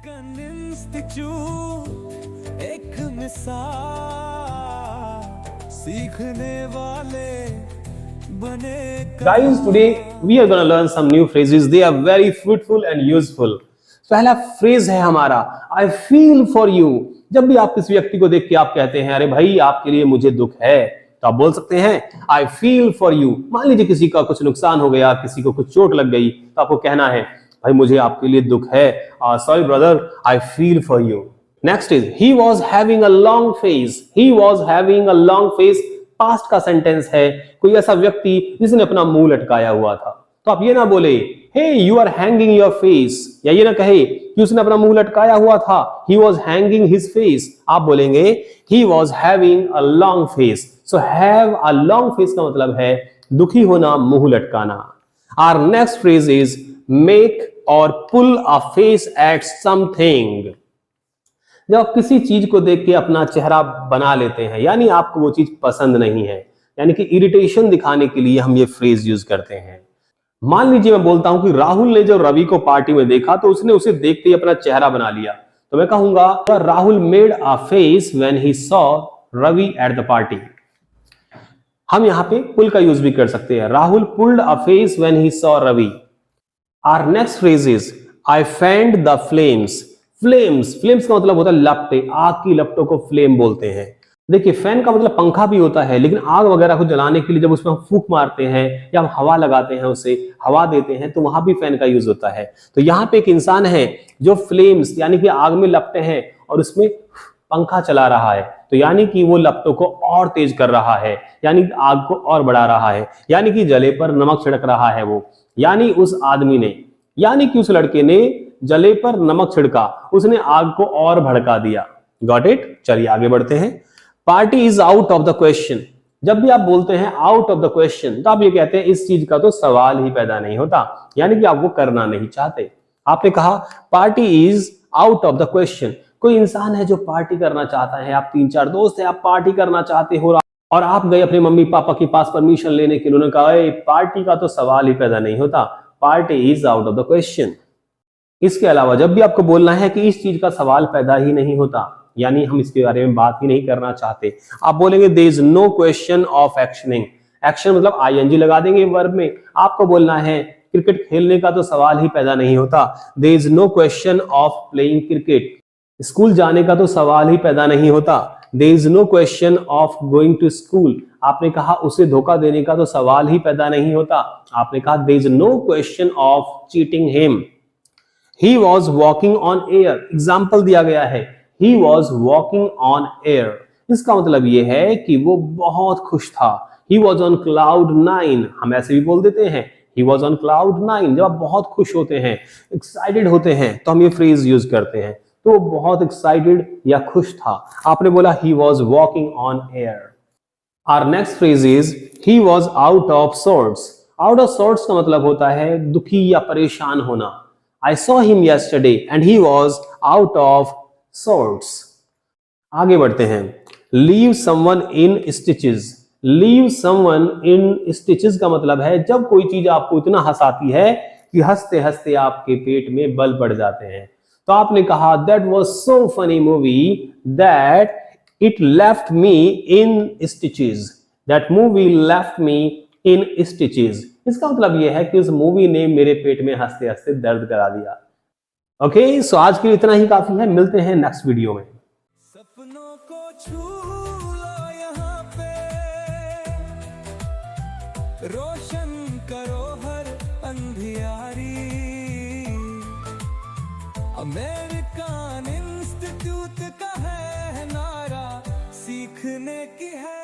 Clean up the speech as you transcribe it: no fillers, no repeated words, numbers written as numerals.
American institute एक मिसाल सीखने वाले बने। Guys, today we are going to learn some new phrases. They are very fruitful and useful. पहला फ्रेज है हमारा I feel for you। जब भी आप किसी व्यक्ति को देख के आप कहते हैं अरे भाई आपके लिए मुझे दुख है, तो आप बोल सकते हैं I feel for you। मान लीजिए किसी का कुछ नुकसान हो गया, किसी को कुछ चोट लग गई, तो आपको कहना है भाई मुझे आपके लिए दुख है, sorry brother, I feel for you। Next is he was having a long face। he was having a long face past का सेंटेंस है, कोई ऐसा व्यक्ति जिसने अपना मुंह लटकाया हुआ था। तो आप ये ना बोले hey you are hanging your face, या ये ना कहे कि उसने अपना मुंह लटकाया हुआ था, he was hanging his face। आप बोलेंगे he was having a long face। so have a long face का मतलब है दुखी होना, मुंह लटकाना। Our next phrase is make or pull a face at something। जब आप किसी चीज को देख के अपना चेहरा बना लेते हैं, यानी आपको वो चीज पसंद नहीं है, यानी कि इरिटेशन दिखाने के लिए हम ये फ्रेज यूज करते हैं। मान लीजिए मैं बोलता हूं कि राहुल ने जब रवि को पार्टी में देखा तो उसने उसे देखते ही अपना चेहरा बना लिया, तो मैं कहूंगा Rahul made a face when he saw Ravi at the party. हम यहां पे पुल का यूज भी कर सकते हैं, Rahul pulled a face when he saw Ravi. Our next phrase is I fanned the flames. Flames का मतलब होता है लपटे, आग की लपटों को फ्लेम बोलते हैं। देखिए फैन का मतलब पंखा भी होता है, लेकिन आग वगैरह को जलाने के लिए जब उसमें हम फूंक मारते हैं या हम हवा लगाते हैं, उसे हवा देते हैं, तो वहां भी फैन का यूज होता है। तो यहाँ पे एक इंसान है जो फ्लेम्स यानी कि आग में लपटे हैं और उसमें पंखा चला रहा है, तो यानी कि वो लपटों को और तेज कर रहा है, यानी आग को और बढ़ा रहा है, यानी कि जले पर नमक छिड़क रहा है वो, यानी उस आदमी ने, यानी कि उस लड़के ने जले पर नमक छिड़का, उसने आग को और भड़का दिया। Got it? चलिए आगे बढ़ते हैं। Party is out of the question. जब भी आप बोलते हैं आउट ऑफ द क्वेश्चन, तो आप ये कहते हैं इस चीज का तो सवाल ही पैदा नहीं होता, यानी कि आप वो करना नहीं चाहते। आपने कहा party is out of the question. कोई इंसान है जो पार्टी करना चाहता है, आप 3-4 दोस्त हैं, आप पार्टी करना चाहते हो और आप गए अपने मम्मी पापा के पास परमिशन लेने के लिए, उन्होंने कहा पार्टी का तो सवाल ही पैदा नहीं होता, party is out of the question. इसके अलावा जब भी आपको बोलना है कि इस चीज का सवाल पैदा ही नहीं होता, यानी हम इसके बारे में बात ही नहीं करना चाहते, आप बोलेंगे there is no question of actioning. Action मतलब आईएनजी लगा देंगे वर्ब में। आपको बोलना है क्रिकेट खेलने का तो सवाल ही पैदा नहीं होता, there is no question of playing cricket. School जाने का तो सवाल ही पैदा नहीं होता, there is no question of going to school. आपने कहा उसे धोखा देने का तो सवाल ही पैदा नहीं होता, आपने कहा there is no question of cheating him. He was walking on air। Example दिया गया है he was walking on air। इसका मतलब यह है कि वो बहुत खुश था। he was on cloud 9। हम ऐसे भी बोल देते हैं he was on cloud 9। जब आप बहुत खुश होते हैं, एक्साइटेड होते हैं, तो हम ये फ्रेज यूज करते हैं। तो वो बहुत एक्साइटेड या खुश था, आपने बोला he was walking on air। Our next phrase is he was out of sorts। out of sorts का मतलब होता है दुखी या परेशान होना। I saw him yesterday and he was out of sorts। आगे बढ़ते हैं। Leave someone in stitches। Leave someone in stitches का मतलब है जब कोई चीज आपको इतना हंसाती है कि हंसते हंसते आपके पेट में बल पड़ जाते हैं। तो आपने कहा that was so funny movie that it left me in stitches। That movie left me in stitches। इसका मतलब यह है कि उस मूवी ने मेरे पेट में हंसते हंसते दर्द करा दिया। ओके, सो आज के लिए इतना ही काफी है, मिलते हैं नेक्स्ट वीडियो में। सपनों को छू लो यहाँ पे, रोशन करो हर अंधियारी। अमेरिकन इंस्टीट्यूट का है नारा, सीखने की है